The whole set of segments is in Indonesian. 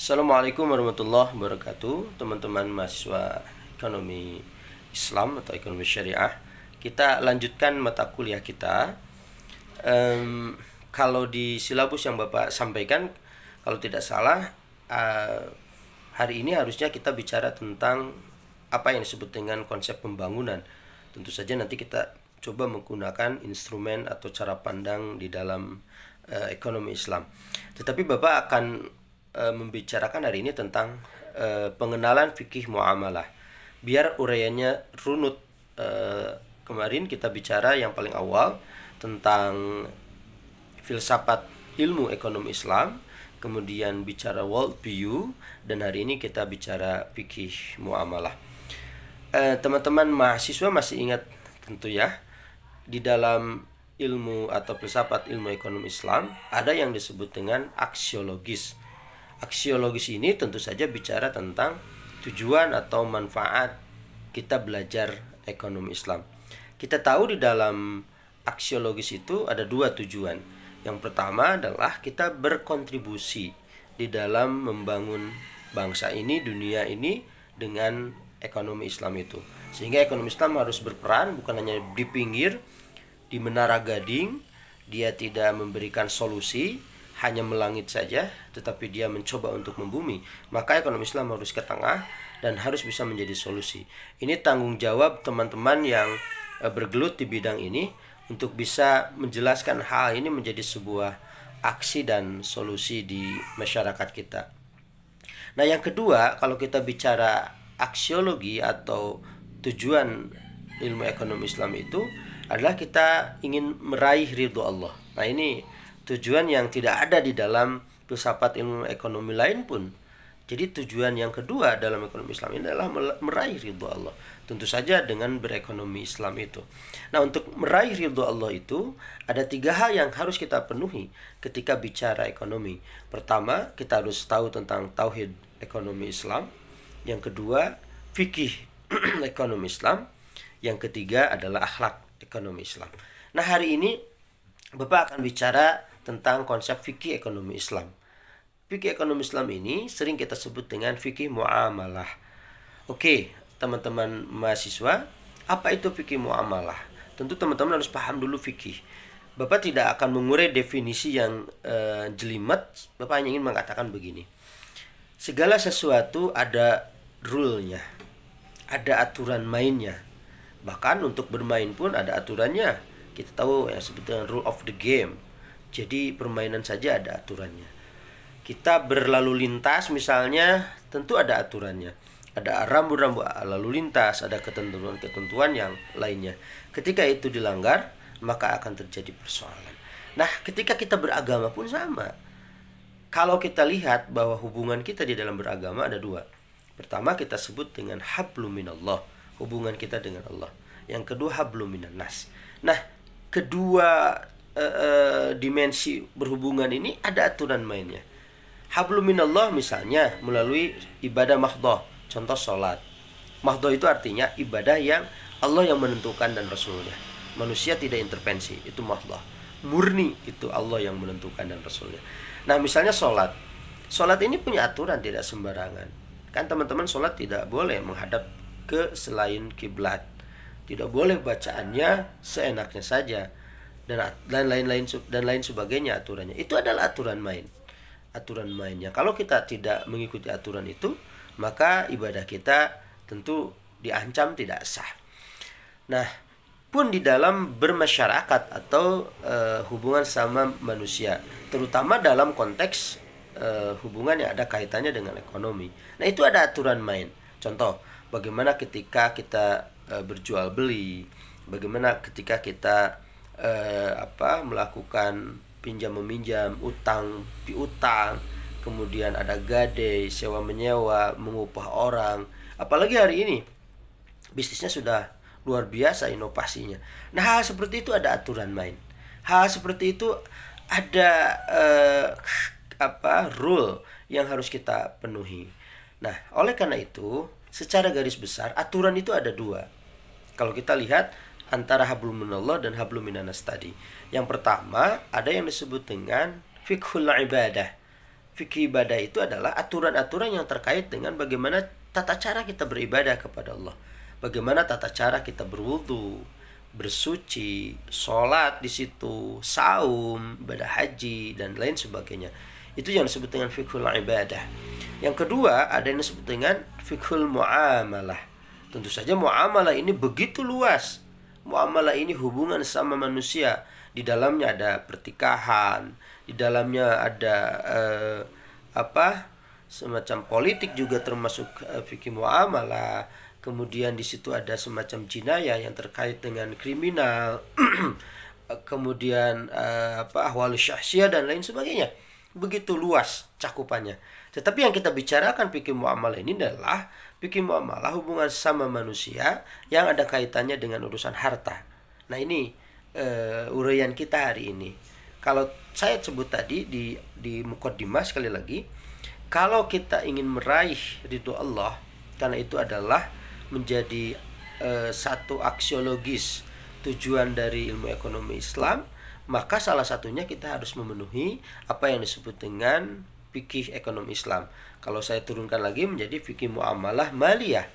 Assalamualaikum warahmatullahi wabarakatuh, teman-teman mahasiswa ekonomi Islam atau ekonomi syariah. Kita lanjutkan mata kuliah kita. Kalau di silabus yang Bapak sampaikan, kalau tidak salah, hari ini harusnya kita bicara tentang apa yang disebut dengan konsep pembangunan. Tentu saja nanti kita coba menggunakan instrumen atau cara pandang di dalam ekonomi Islam. Tetapi Bapak akan membicarakan hari ini tentang pengenalan fikih muamalah. Biar uraiannya runut. Kemarin kita bicara yang paling awal tentang filsafat ilmu ekonomi Islam, kemudian bicara world view, dan hari ini kita bicara fikih muamalah. Teman-teman mahasiswa masih ingat tentu ya, di dalam ilmu atau filsafat ilmu ekonomi Islam ada yang disebut dengan aksiologis. Aksiologis ini tentu saja bicara tentang tujuan atau manfaat kita belajar ekonomi Islam. Kita tahu di dalam aksiologis itu ada dua tujuan. Yang pertama adalah kita berkontribusi di dalam membangun bangsa ini, dunia ini dengan ekonomi Islam itu. Sehingga ekonomi Islam harus berperan bukan hanya di pinggir, di menara gading, dia tidak memberikan solusi, hanya melangit saja, tetapi dia mencoba untuk membumi. Maka ekonomi Islam harus ke tengah dan harus bisa menjadi solusi. Ini tanggung jawab teman-teman yang bergelut di bidang ini untuk bisa menjelaskan hal ini menjadi sebuah aksi dan solusi di masyarakat kita. Nah, yang kedua, kalau kita bicara aksiologi atau tujuan ilmu ekonomi Islam itu adalah kita ingin meraih ridho Allah. Nah, ini tujuan yang tidak ada di dalam filsafat ilmu ekonomi lain pun. Jadi tujuan yang kedua dalam ekonomi Islam ini adalah meraih ridho Allah. Tentu saja dengan berekonomi Islam itu. Nah, untuk meraih ridho Allah itu ada tiga hal yang harus kita penuhi ketika bicara ekonomi. Pertama, kita harus tahu tentang tauhid ekonomi Islam. Yang kedua, fikih ekonomi Islam. Yang ketiga adalah akhlak ekonomi Islam. Nah, hari ini Bapak akan bicara tentang konsep fikih ekonomi Islam. Fikih ekonomi Islam ini sering kita sebut dengan fikih muamalah. Oke, teman-teman mahasiswa, apa itu fikih muamalah? Tentu teman-teman harus paham dulu fikih. Bapak tidak akan mengurai definisi yang jelimet. Bapak hanya ingin mengatakan begini. Segala sesuatu ada rule-nya, ada aturan mainnya. Bahkan untuk bermain pun ada aturannya. Kita tahu yang disebut dengan rule of the game. Jadi permainan saja ada aturannya. Kita berlalu lintas misalnya, tentu ada aturannya. Ada rambu-rambu lalu lintas, ada ketentuan-ketentuan yang lainnya. Ketika itu dilanggar, maka akan terjadi persoalan. Nah, ketika kita beragama pun sama. Kalau kita lihat bahwa hubungan kita di dalam beragama ada dua. Pertama kita sebut dengan hablum minallah, hubungan kita dengan Allah. Yang kedua hablum minan nas. Nah, kedua dimensi berhubungan ini ada aturan mainnya. Hablum minallah misalnya melalui ibadah mahdoh, contoh sholat. Mahdoh itu artinya ibadah yang Allah yang menentukan dan Rasulnya. Manusia tidak intervensi, itu mahdoh. Murni itu Allah yang menentukan dan Rasulnya. Nah, misalnya sholat. Sholat ini punya aturan, tidak sembarangan. Kan teman-teman, sholat tidak boleh menghadap ke selain kiblat. Tidak boleh bacaannya seenaknya saja. Dan lain sebagainya aturannya. Itu adalah aturan main. Aturan mainnya. Kalau kita tidak mengikuti aturan itu, maka ibadah kita tentu diancam tidak sah. Nah, pun di dalam bermasyarakat atau hubungan sama manusia, terutama dalam konteks hubungan yang ada kaitannya dengan ekonomi. Nah, itu ada aturan main. Contoh, bagaimana ketika kita berjual beli, bagaimana ketika kita melakukan pinjam meminjam, utang piutang, kemudian ada gade, sewa menyewa, mengupah orang. Apalagi hari ini bisnisnya sudah luar biasa inovasinya. Nah, hal seperti itu ada aturan main. Hal seperti itu ada rule yang harus kita penuhi. Nah, oleh karena itu, secara garis besar aturan itu ada dua. Kalau kita lihat antara hablum minallah dan hablum minanas tadi. Yang pertama, ada yang disebut dengan fiqhul ibadah. Fikih ibadah itu adalah aturan-aturan yang terkait dengan bagaimana tata cara kita beribadah kepada Allah. Bagaimana tata cara kita berwudu, bersuci, sholat di situ, saum, ibadah haji dan lain sebagainya. Itu yang disebut dengan fiqhul ibadah. Yang kedua, ada yang disebut dengan fiqhul muamalah. Tentu saja muamalah ini begitu luas. Muamalah ini hubungan sama manusia. Di dalamnya ada pertikahan, di dalamnya ada semacam politik juga termasuk fikih muamalah. Kemudian di situ ada semacam jinayah yang terkait dengan kriminal. Kemudian ahwal syahsiyah dan lain sebagainya. Begitu luas cakupannya. Tetapi yang kita bicarakan fikih muamalah ini adalah fikih muamalah hubungan sama manusia yang ada kaitannya dengan urusan harta. Nah, ini uraian kita hari ini. Kalau saya sebut tadi di muqaddimah sekali lagi, kalau kita ingin meraih ridho Allah, karena itu adalah menjadi satu aksiologis tujuan dari ilmu ekonomi Islam, maka salah satunya kita harus memenuhi apa yang disebut dengan fikih ekonomi Islam. Kalau saya turunkan lagi menjadi fikih muamalah maliyah,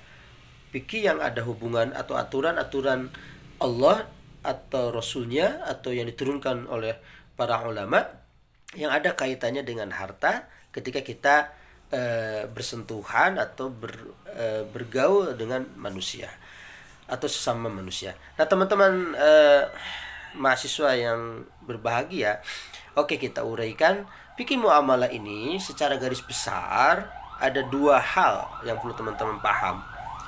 fikih yang ada hubungan atau aturan-aturan Allah atau Rasulnya atau yang diturunkan oleh para ulama yang ada kaitannya dengan harta ketika kita bersentuhan atau bergaul dengan manusia atau sesama manusia. Nah, teman-teman mahasiswa yang berbahagia, oke, kita uraikan fikih muamalah ini secara garis besar. Ada dua hal yang perlu teman-teman paham.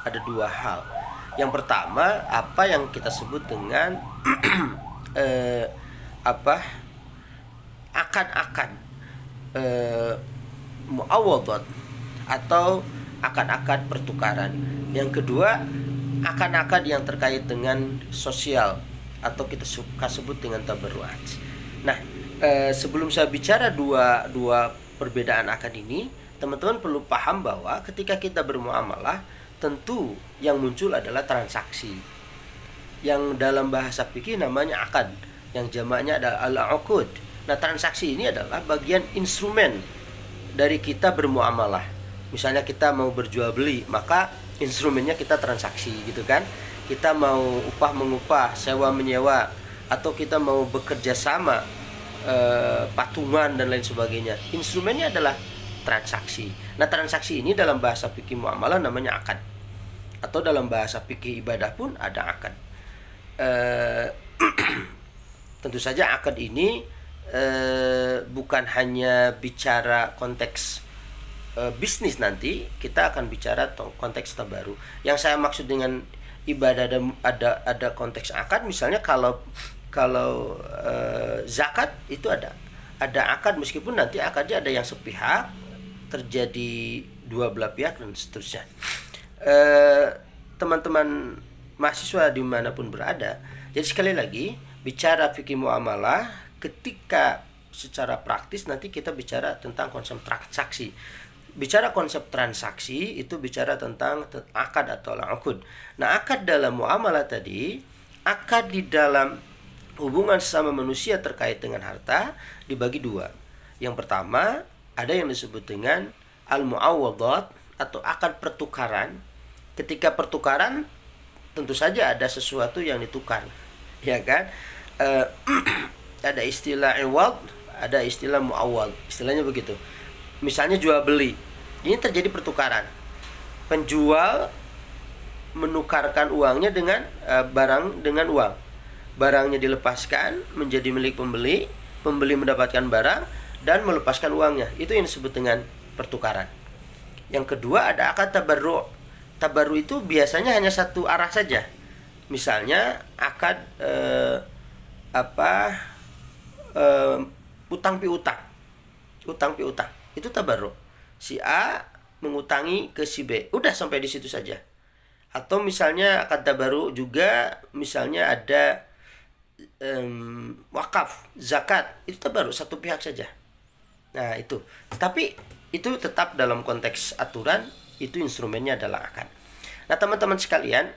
Ada dua hal. Yang pertama, apa yang kita sebut dengan akad-akad muawadat atau akad-akad pertukaran. Yang kedua, akad-akad yang terkait dengan sosial atau kita suka sebut dengan tabarruat. Nah, sebelum saya bicara dua perbedaan akad ini, teman-teman perlu paham bahwa ketika kita bermuamalah, tentu yang muncul adalah transaksi. Yang dalam bahasa fikih namanya akad, yang jamaknya adalah al-uqud. Nah, transaksi ini adalah bagian instrumen dari kita bermuamalah. Misalnya kita mau berjual beli, maka instrumennya kita transaksi, gitu kan? Kita mau upah mengupah, sewa menyewa, atau kita mau bekerja sama, patungan dan lain sebagainya. Instrumennya adalah transaksi. Nah, transaksi ini dalam bahasa fikih muamalah namanya akad. Atau dalam bahasa fikih ibadah pun ada akad. Tentu saja akad ini bukan hanya bicara konteks bisnis, nanti kita akan bicara konteks tabaru. Yang saya maksud dengan ibadah ada konteks akad, misalnya kalau zakat itu ada akad, meskipun nanti akadnya ada yang sepihak, terjadi dua belah pihak dan seterusnya. Teman-teman mahasiswa dimanapun berada, jadi sekali lagi bicara fikih muamalah, ketika secara praktis nanti kita bicara tentang konsep transaksi. Bicara konsep transaksi itu bicara tentang akad atau al-uqud. Nah, akad dalam muamalah tadi, akad di dalam hubungan sesama manusia terkait dengan harta dibagi dua. Yang pertama, ada yang disebut dengan al-mu'awadat atau akad pertukaran. Ketika pertukaran, tentu saja ada sesuatu yang ditukar, ya kan? Ada istilah iwad, ada istilah mu'awad. Istilahnya begitu. Misalnya jual beli, ini terjadi pertukaran. Penjual menukarkan uangnya dengan barang dengan uang. Barangnya dilepaskan menjadi milik pembeli, pembeli mendapatkan barang dan melepaskan uangnya. Itu yang disebut dengan pertukaran. Yang kedua ada akad tabarru. Tabarru itu biasanya hanya satu arah saja. Misalnya akad utang piutang. Utang piutang. Itu tabarru. Si A mengutangi ke si B. Udah sampai di situ saja. Atau misalnya akad tabarru juga, misalnya ada wakaf, zakat, itu tabarru satu pihak saja. Nah, itu. Tapi itu tetap dalam konteks aturan, itu instrumennya adalah akad. Nah, teman-teman sekalian,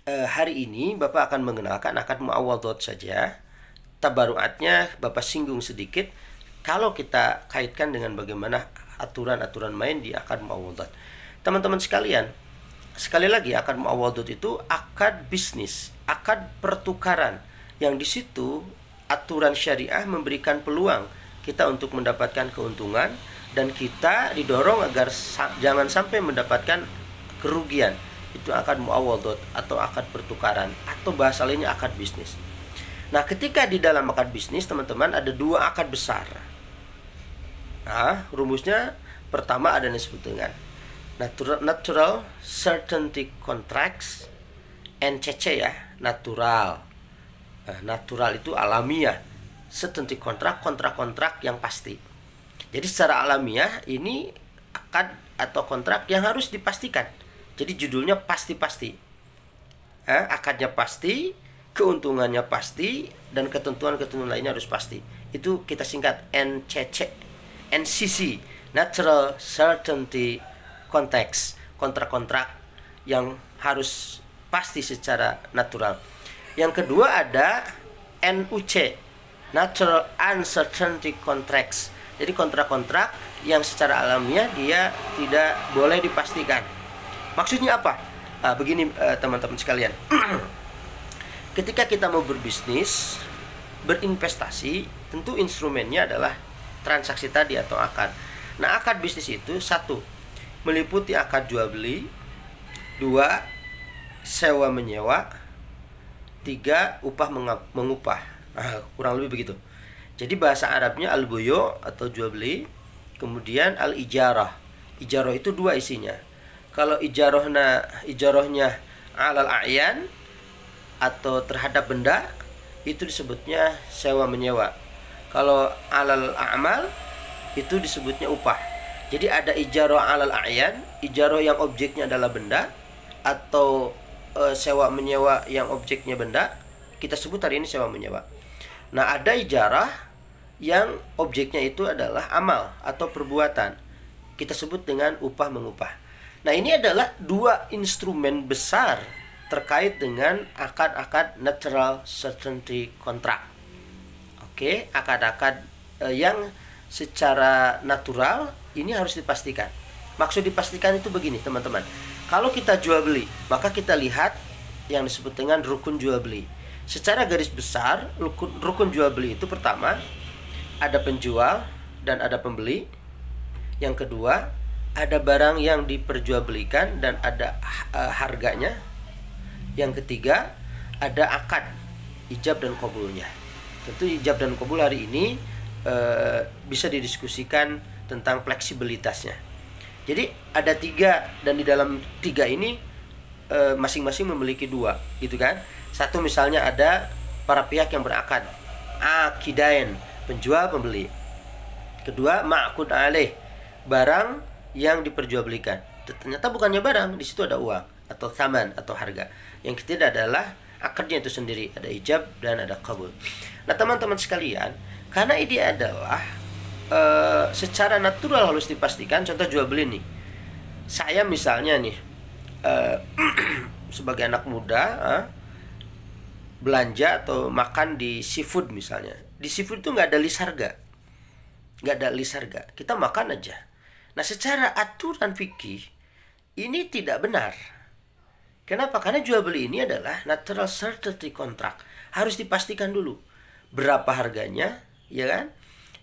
hari ini Bapak akan mengenalkan akad muawadhat saja. Tabarruatnya Bapak singgung sedikit. kalau kita kaitkan dengan bagaimana aturan-aturan main di akad muawadhat. Teman-teman sekalian, sekali lagi akad muawadhat itu akad bisnis, akad pertukaran yang di situ aturan syariah memberikan peluang kita untuk mendapatkan keuntungan dan kita didorong agar jangan sampai mendapatkan kerugian. Itu akad muawadhat atau akad pertukaran atau bahasa lainnya akad bisnis. Nah, ketika di dalam akad bisnis, teman-teman, ada dua akad besar. Nah, rumusnya pertama ada yang disebut dengan natural certainty contracts, NCC ya, natural. Nah, natural itu alamiah, certainty kontrak yang pasti. Jadi secara alamiah ini akad atau kontrak yang harus dipastikan. Jadi judulnya pasti-pasti. Akadnya pasti, keuntungannya pasti, dan ketentuan-ketentuan lainnya harus pasti. Itu kita singkat NCC, Natural Certainty Contracts, kontrak-kontrak yang harus pasti secara natural. Yang kedua ada NUC, Natural Uncertainty Contracts. Jadi kontrak-kontrak yang secara alamiah dia tidak boleh dipastikan. Maksudnya apa? Begini teman-teman sekalian. Ketika kita mau berbisnis, berinvestasi, tentu instrumennya adalah transaksi tadi atau akad. Nah, akad bisnis itu satu, meliputi akad jual beli, dua, sewa menyewa, tiga, upah mengupah. Kurang lebih begitu. Jadi bahasa Arabnya al-buyu atau jual beli, kemudian al-ijarah. Ijarah itu dua isinya. Kalau ijarahnya alal a'yan atau terhadap benda, itu disebutnya sewa menyewa. Kalau alal a'mal itu disebutnya upah. Jadi ada ijarah alal a'yan, ijarah yang objeknya adalah benda, atau sewa menyewa yang objeknya benda, kita sebut hari ini sewa menyewa. Nah, ada ijarah yang objeknya itu adalah amal atau perbuatan, kita sebut dengan upah mengupah. Nah, ini adalah dua instrumen besar terkait dengan akad-akad natural certainty contract. Oke, akad-akad yang secara natural ini harus dipastikan. Maksud dipastikan itu begini, teman-teman. Kalau kita jual beli, maka kita lihat yang disebut dengan rukun jual beli. Secara garis besar, rukun jual beli itu pertama ada penjual dan ada pembeli. Yang kedua, ada barang yang diperjualbelikan dan ada harganya. Yang ketiga, ada akad ijab dan qabulnya. Tentu ijab dan qabul hari ini bisa didiskusikan tentang fleksibilitasnya. Jadi ada tiga, dan di dalam tiga ini masing-masing memiliki dua, gitu kan? Satu misalnya ada para pihak yang berakad, akidain, penjual pembeli. Kedua, ma'qud alaih, barang yang diperjualbelikan. Ternyata bukannya barang, di situ ada uang atau thaman atau harga. Yang ketiga adalah akadnya itu sendiri, ada ijab dan ada qabul. Nah, teman-teman sekalian, karena ini adalah secara natural harus dipastikan. Contoh jual beli nih, saya misalnya nih sebagai anak muda belanja atau makan di seafood misalnya. Di seafood itu nggak ada list harga, kita makan aja. Nah, secara aturan fikih ini tidak benar. Kenapa? Karena jual beli ini adalah natural certainty contract. Harus dipastikan dulu berapa harganya, ya kan?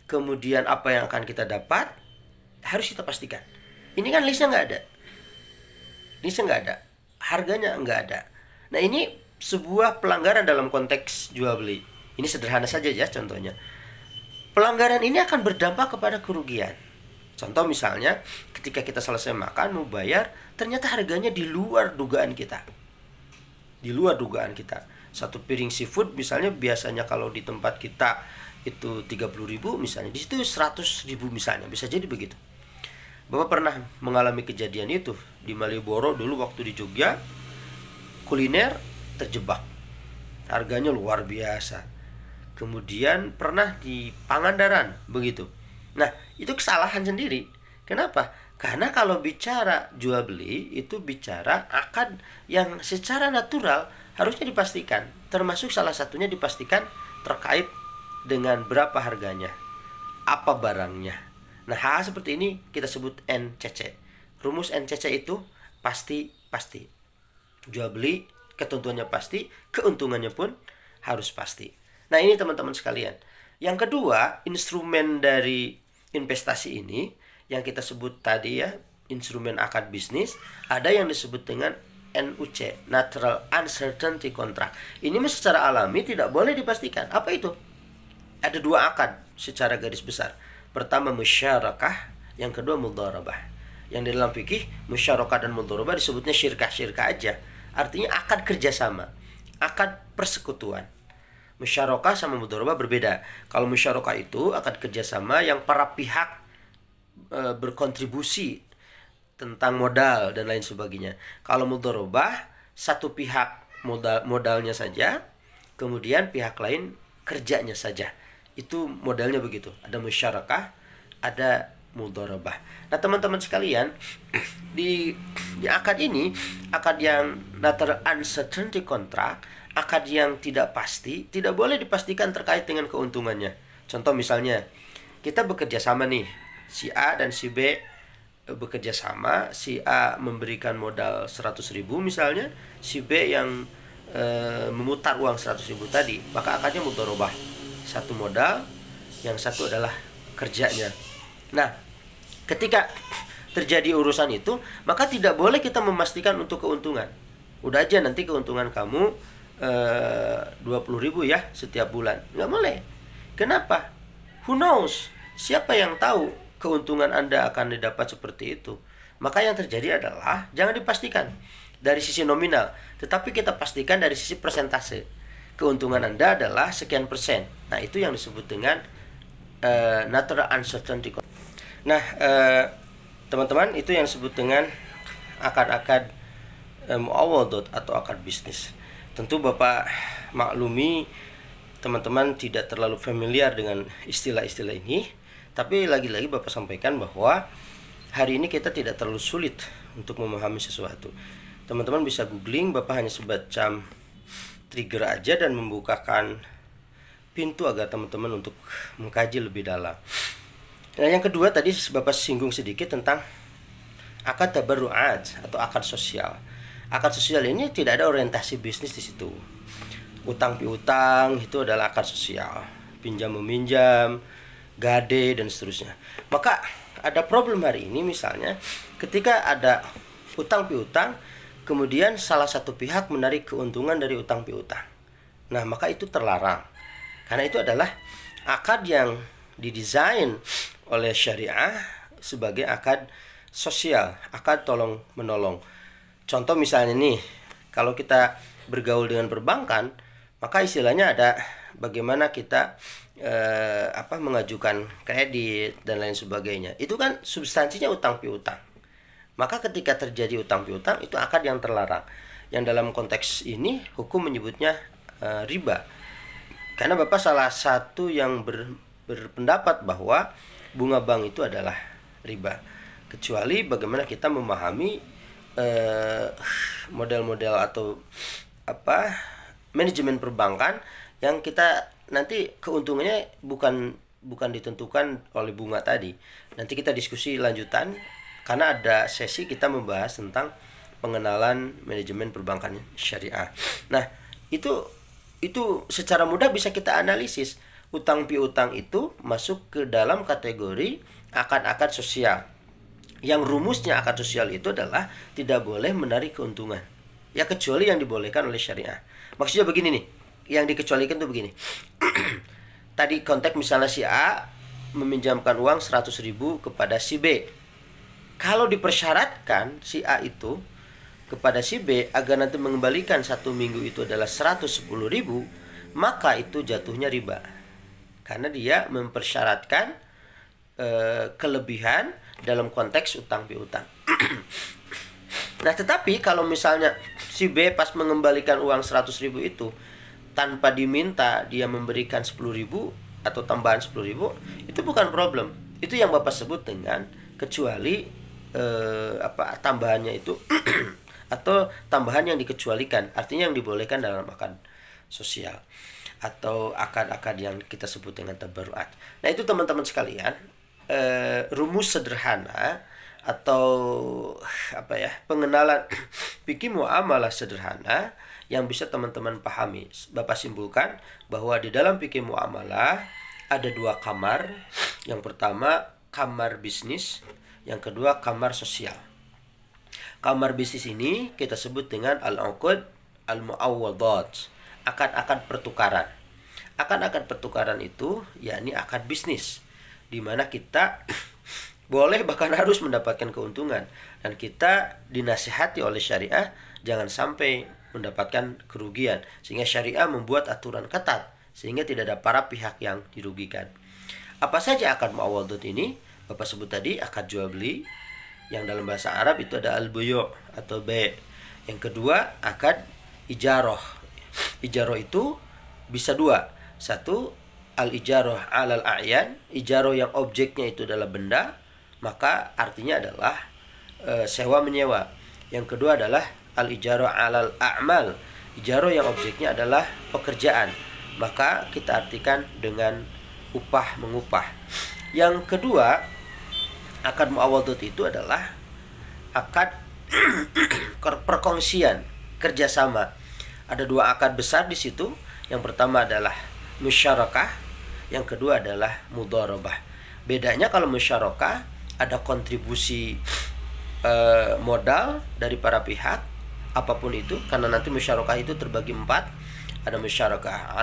Kemudian apa yang akan kita dapat harus kita pastikan. Ini kan listnya nggak ada, harganya nggak ada. Nah, ini sebuah pelanggaran dalam konteks jual beli. Ini sederhana saja ya contohnya. Pelanggaran ini akan berdampak kepada kerugian. Contoh misalnya, ketika kita selesai makan, mau bayar, ternyata harganya di luar dugaan kita. Satu piring seafood misalnya biasanya kalau di tempat kita itu 30.000 misalnya, di situ 100.000 misalnya, bisa jadi begitu. Bapak pernah mengalami kejadian itu di Malioboro dulu waktu di Jogja, kuliner terjebak. Harganya luar biasa. Kemudian pernah di Pangandaran begitu. Nah, itu kesalahan sendiri. Kenapa? Karena kalau bicara jual beli itu bicara akad yang secara natural harusnya dipastikan. Termasuk salah satunya dipastikan terkait dengan berapa harganya. apa barangnya. Nah, hal seperti ini kita sebut NCC. Rumus NCC itu pasti. Jual beli ketentuannya pasti, keuntungannya pun harus pasti. Nah, ini teman-teman sekalian. Yang kedua, instrumen dari investasi ini yang kita sebut tadi ya, instrumen akad bisnis, ada yang disebut dengan NUC, Natural Uncertainty Contract. Ini secara alami tidak boleh dipastikan. Apa itu? Ada dua akad secara garis besar. Pertama musyarakah, yang kedua mudharabah. Yang di dalam fikih musyarakah dan mudharabah disebutnya syirkah aja. Artinya akad kerjasama, akad persekutuan. Musyarakah sama mudharabah berbeda. Kalau musyarakah itu akad kerjasama yang para pihak berkontribusi tentang modal dan lain sebagainya. Kalau mudharabah satu pihak modalnya saja, kemudian pihak lain kerjanya saja. Itu modelnya begitu. Ada musyarakah, ada mudharabah. Nah, teman-teman sekalian, di akad ini, akad yang natural uncertainty contract, akad yang tidak pasti, tidak boleh dipastikan terkait dengan keuntungannya. Contoh misalnya, kita bekerja sama nih, si A dan si B bekerja sama, si A memberikan modal 100.000 misalnya, si B yang memutar uang 100.000 tadi, maka akadnya mudharabah. Satu modal, yang satu adalah kerjanya. Nah, ketika terjadi urusan itu, maka tidak boleh kita memastikan untuk keuntungan. Udah aja nanti keuntungan kamu 20.000 ya setiap bulan. Nggak boleh. Kenapa? Who knows? Siapa yang tahu keuntungan Anda akan didapat seperti itu? Maka yang terjadi adalah jangan dipastikan dari sisi nominal, tetapi kita pastikan dari sisi persentase. Keuntungan Anda adalah sekian persen. Nah, itu yang disebut dengan natural uncertainty. Nah, teman-teman, itu yang disebut dengan akad-akad muawadhat atau akad bisnis. Tentu Bapak maklumi teman-teman tidak terlalu familiar dengan istilah-istilah ini, tapi lagi-lagi Bapak sampaikan bahwa hari ini kita tidak terlalu sulit untuk memahami sesuatu. Teman-teman bisa googling, Bapak hanya semacam trigger aja dan membukakan pintu agar teman-teman untuk mengkaji lebih dalam. Nah, yang kedua tadi Bapak singgung sedikit tentang akad tabarru'at atau akad sosial. Akad sosial ini tidak ada orientasi bisnis di situ. Utang piutang itu adalah akad sosial. Pinjam meminjam, gade dan seterusnya. Maka ada problem hari ini misalnya ketika ada utang piutang, kemudian salah satu pihak menarik keuntungan dari utang piutang. Nah, maka itu terlarang. Karena itu adalah akad yang didesain oleh syariah sebagai akad sosial, akad tolong menolong. Contoh misalnya nih, kalau kita bergaul dengan perbankan, maka istilahnya ada bagaimana kita mengajukan kredit dan lain sebagainya. Itu kan substansinya utang piutang. Maka ketika terjadi utang piutang, itu akad yang terlarang. Yang dalam konteks ini hukum menyebutnya riba. Karena Bapak salah satu yang berpendapat bahwa bunga bank itu adalah riba, kecuali bagaimana kita memahami model-model atau manajemen perbankan yang kita nanti keuntungannya bukan ditentukan oleh bunga tadi. Nanti kita diskusi lanjutan karena ada sesi kita membahas tentang pengenalan manajemen perbankan syariah. Nah, itu secara mudah bisa kita analisis. Utang piutang itu masuk ke dalam kategori akad-akad sosial. Yang rumusnya akad sosial itu adalah tidak boleh menarik keuntungan. Ya kecuali yang dibolehkan oleh syariah. Maksudnya begini nih, yang dikecualikan tuh begini. Tadi konteks misalnya si A meminjamkan uang 100.000 kepada si B. Kalau dipersyaratkan si A itu kepada si B agar nanti mengembalikan 1 minggu itu adalah 110.000, maka itu jatuhnya riba. Karena dia mempersyaratkan kelebihan dalam konteks utang piutang. Nah, tetapi kalau misalnya si B pas mengembalikan uang 100.000 itu tanpa diminta dia memberikan 10.000 atau tambahan 10.000, itu bukan problem. Itu yang Bapak sebut dengan kecuali tambahannya itu atau tambahan yang dikecualikan, artinya yang dibolehkan dalam akad sosial. atau akad-akad yang kita sebut dengan tabarruat. Nah, itu teman-teman sekalian, rumus sederhana atau pengenalan fikih muamalah sederhana yang bisa teman-teman pahami. Bapak simpulkan bahwa di dalam fikih muamalah ada dua kamar. Yang pertama kamar bisnis, yang kedua kamar sosial. Kamar bisnis ini kita sebut dengan al-uqud al-mu'awwadat, akad-akad pertukaran. Akad-akad pertukaran itu yakni akad bisnis, di mana kita boleh bahkan harus mendapatkan keuntungan, dan kita dinasihati oleh syariah jangan sampai mendapatkan kerugian, sehingga syariah membuat aturan ketat sehingga tidak ada para pihak yang dirugikan. Apa saja akad mu'awwadat ini? Bapak sebut tadi akad jual beli, yang dalam bahasa Arab itu ada al-buyu' atau bai'. Yang kedua akad ijarah. Ijarah itu bisa dua. Satu, al-ijarah alal a'yan, ijarah yang objeknya itu adalah benda, maka artinya adalah sewa menyewa. Yang kedua adalah al-ijarah alal a'mal, ijarah yang objeknya adalah pekerjaan, maka kita artikan dengan upah mengupah. Yang kedua, akad mu'awwadat itu adalah akad perkongsian, kerjasama. Ada dua akad besar di situ. Yang pertama adalah musyarakah, yang kedua adalah mudharabah. Bedanya kalau musyarakah ada kontribusi modal dari para pihak apapun itu, karena nanti musyarakah itu terbagi 4. Ada musyarakah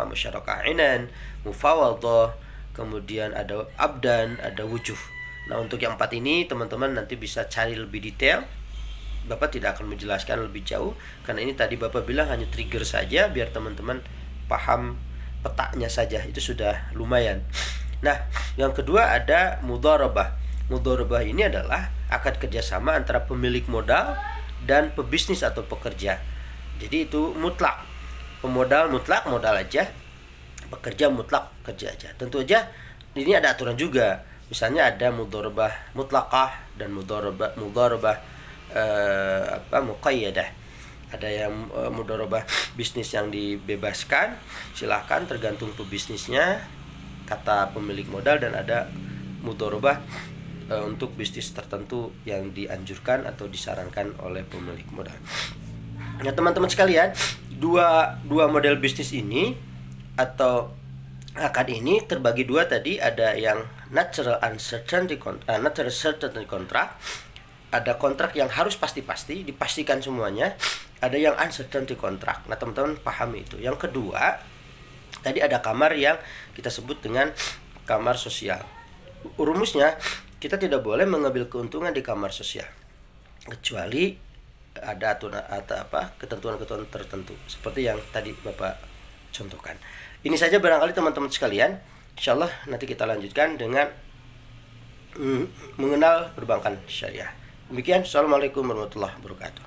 musyarakah inan, mufawadah, kemudian ada abdan, ada wujuh. Nah, untuk yang 4 ini teman-teman nanti bisa cari lebih detail. Bapak tidak akan menjelaskan lebih jauh karena ini tadi Bapak bilang hanya trigger saja biar teman-teman paham petanya saja, itu sudah lumayan. Nah, yang kedua ada mudharabah. Mudharabah ini adalah akad kerjasama antara pemilik modal dan pebisnis atau pekerja. Jadi itu mutlak. Pemodal mutlak modal aja, pekerja mutlak kerja aja. Tentu aja ini ada aturan juga. Misalnya ada mudharabah mutlaqah dan mudharabah muqayyadah. Ada yang mudharabah bisnis yang dibebaskan, silahkan tergantung pebisnisnya, kata pemilik modal, dan ada mudharabah untuk bisnis tertentu yang dianjurkan atau disarankan oleh pemilik modal. Nah, teman-teman sekalian, dua model bisnis ini atau akad ini terbagi dua tadi. Ada yang natural certainty contract, ada kontrak yang harus pasti-pasti dipastikan semuanya. Ada yang uncertainty contract. Nah, teman-teman pahami itu. Yang kedua tadi ada kamar yang kita sebut dengan kamar sosial. Rumusnya, kita tidak boleh mengambil keuntungan di kamar sosial kecuali ada aturan atau ketentuan-ketentuan tertentu seperti yang tadi Bapak contohkan. Ini saja barangkali teman-teman sekalian. Insyaallah nanti kita lanjutkan dengan mengenal perbankan syariah. Demikian, assalamualaikum warahmatullahi wabarakatuh.